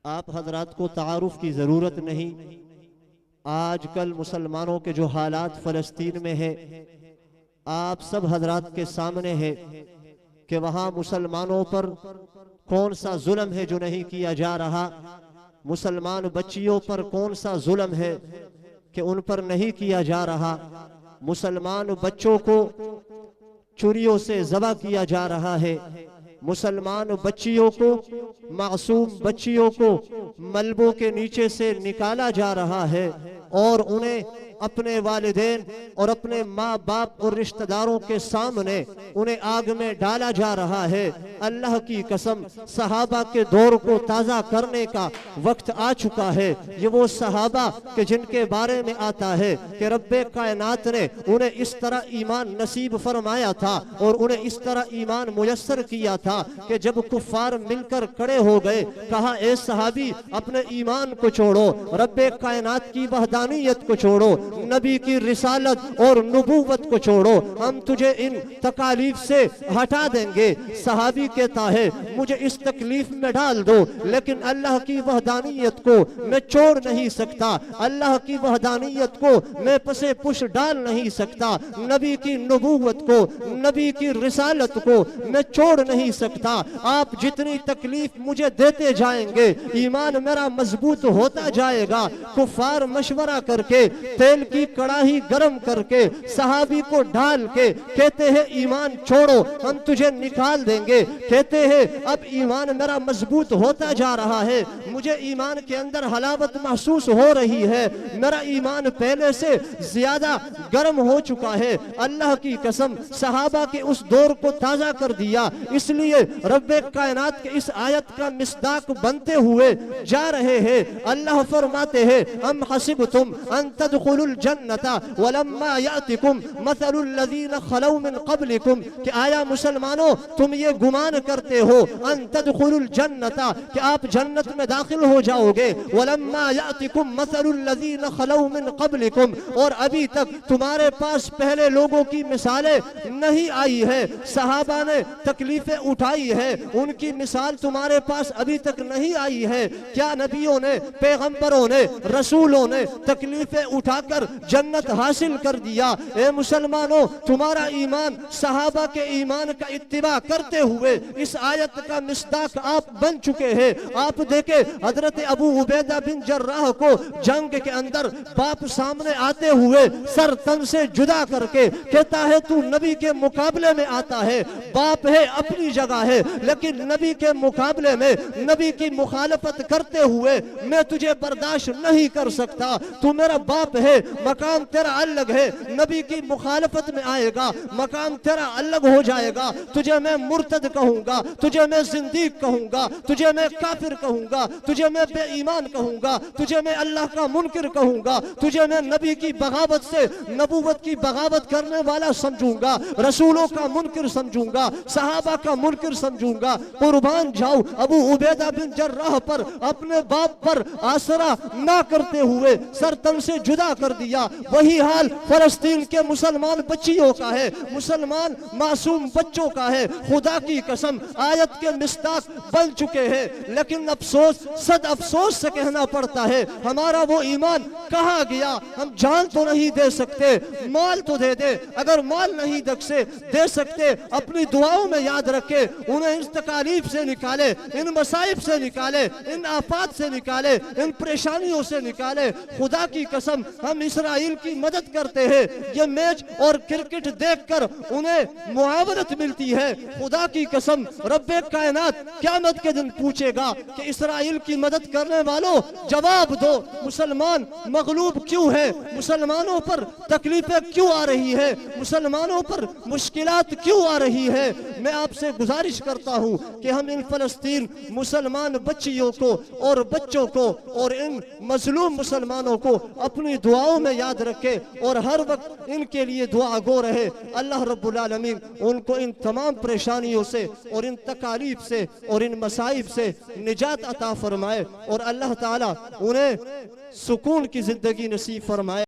آپ حضرات کو تعارف کی ضرورت نہیں۔ آج کل مسلمانوں کے جو حالات فلسطین میں ہیں، آپ سب حضرات کے سامنے ہے کہ وہاں مسلمانوں پر کون سا ظلم ہے جو نہیں کیا جا رہا، مسلمان بچیوں پر کون سا ظلم ہے کہ ان پر نہیں کیا جا رہا، مسلمان بچوں کو چوریوں سے ذبح کیا جا رہا ہے، مسلمان بچیوں کو، معصوم بچیوں کو ملبوں کے نیچے سے نکالا جا رہا ہے اور انہیں اپنے والدین اور اپنے ماں باپ اور رشتہ داروں کے سامنے انہیں آگ میں ڈالا جا رہا ہے۔ اللہ کی قسم، صحابہ کے دور کو تازہ کرنے کا وقت آ چکا ہے۔ یہ وہ صحابہ کہ جن کے بارے میں آتا ہے کہ رب کائنات نے انہیں اس طرح ایمان نصیب فرمایا تھا اور انہیں اس طرح ایمان میسر کیا تھا کہ جب کفار مل کر کھڑے ہو گئے، کہا اے صحابی اپنے ایمان کو چھوڑو، رب کائنات کی وحدانیت کو چھوڑو، نبی کی رسالت اور نبوت کو چھوڑو، ہم تجھے ان تکالیف سے ہٹا دیں گے۔ صحابی کہتا ہے مجھے اس تکلیف میں ڈال دو لیکن اللہ کی وحدانیت کو میں چھوڑ نہیں سکتا، اللہ کی وحدانیت کو میں پسے پش ڈال نہیں سکتا، نبی کی نبوت کو، نبی کی رسالت کو میں چھوڑ نہیں سکتا۔ آپ جتنی تکلیف مجھے دیتے جائیں گے ایمان میرا مضبوط ہوتا جائے گا۔ کفار مشورہ کر کے تیل کی کڑاہی گرم کر کے صحابی کو ڈال کے کہتے ہیں ایمان چھوڑو، ہم تجھے نکال دیں گے۔ کہتے ہیں اب ایمان میرا مضبوط ہوتا جا رہا ہے، مجھے ایمان کے اندر حلاوت محسوس ہو رہی ہے، میرا ایمان پہلے سے زیادہ گرم ہو چکا ہے۔ اللہ کی قسم صحابہ کے اس دور کو تازہ کر دیا، اس لیے رب کائنات کے اس آیت کا مصداق بنتے ہوئے جا رہے ہیں۔ اللہ فرماتے ہیں ام حسبتم ان تدخلوا الجنت ولما یاتکم مثل الذین خلو من قبلکم، کہ آیا مسلمانوں تم یہ گمان کرتے ہو ان تدخلوا الجنت کہ آپ جنت میں داخل ہو جاؤ گے، ولما یاتکم مثل الذین خلو من قبلکم، اور ابھی تک تمہارے پاس پہلے لوگوں کی مثالیں نہیں آئی ہے، صحابہ نے تکلیفیں اٹھائی ہے، ان کی مثال تمہارے پاس ابھی تک نہیں آئی ہے۔ کیا نبیوں نے، پیغمبروں نے، رسولوں نے تکلیفیں اٹھا کر جنت حاصل کر دیا؟ اے مسلمانوں تمہارا ایمان صحابہ کے ایمان کا اتباع کرتے ہوئے اس آیت کا مصداق آپ بن چکے ہیں۔ آپ دیکھیں حضرت ابو عبیدہ بن جراح کو جنگ کے اندر باپ سامنے آتے ہوئے سر تن سے جدا کر کے کہتا ہے تو نبی کے مقابلے میں آتا ہے، باپ ہے اپنی جگہ ہے لیکن نبی کے مقابلے میں نبی کی مخالفت کرتے ہوئے میں تجھے برداشت نہیں کر سکتا، تو میرا باپ ہے، مقام تیرا الگ ہے، نبی کی مخالفت میں آئے گا مقام تیرا الگ ہو جائے گا، تجھے میں مرتد کہوں گا، تجھے میں زندیق کہوں گا، تجھے میں کافر کہوں گا، تجھے میں بے ایمان کہوں گا، تجھے میں اللہ کا منکر کہوں گا، تجھے میں نبی کی بغاوت سے نبوت کی بغاوت کرنے والا سمجھوں گا، رسولوں کا منکر سمجھوں گا، صحابہ کا منکر سمجھوں گا۔ قربان جاؤ ابو عبیدہ بن جراح پر اپنے باپ پر آسرا نہ کرتے ہوئے سر تن سے جدا کر دیا۔ وہی حال فلسطین کے مسلمان بچیوں کا ہے، مسلمان معصوم بچوں کا ہے۔ خدا کی قسم آیت کے مصداق بن چکے ہیں لیکن افسوس، صد افسوس سے کہنا پڑتا ہے ہمارا وہ ایمان کہاں گیا؟ ہم جان تو نہیں دے سکتے، مال تو دے دے، اگر مال نہیں دے سکتے اپنی دعاؤں میں یاد رکھے، انہیں اس تکالیف سے نکالے، ان مصائب سے نکالے، ان آفات سے نکالے، ان پریشانیوں سے نکالے۔ خدا کی قسم ہم اسرائیل کی مدد کرتے ہیں، یہ میچ اور کرکٹ دیکھ کر انہیں معاونت ملتی ہے۔ خدا کی قسم رب کائنات قیامت کے دن پوچھے گا کہ اسرائیل کی مدد کرنے والوں جواب دو، مسلمان مغلوب کیوں ہے؟ مسلمانوں پر تکلیفیں کیوں آ رہی ہے؟ مسلمانوں پر مشکلات کیوں آ رہی ہے؟ میں آپ سے گزارش کرتا ہوں کہ ہم ان فلسطین مسلمان بچیوں کو اور بچوں کو اور ان مظلوم مسلمانوں کو اپنی دعاؤں میں یاد رکھیں اور ہر وقت ان کے لیے دعا گو رہے۔ اللہ رب العالمین ان کو ان تمام پریشانیوں سے اور ان تکالیف سے اور ان مصائب سے نجات عطا فرمائے اور اللہ تعالیٰ انہیں سکون کی زندگی نصیب فرمائے۔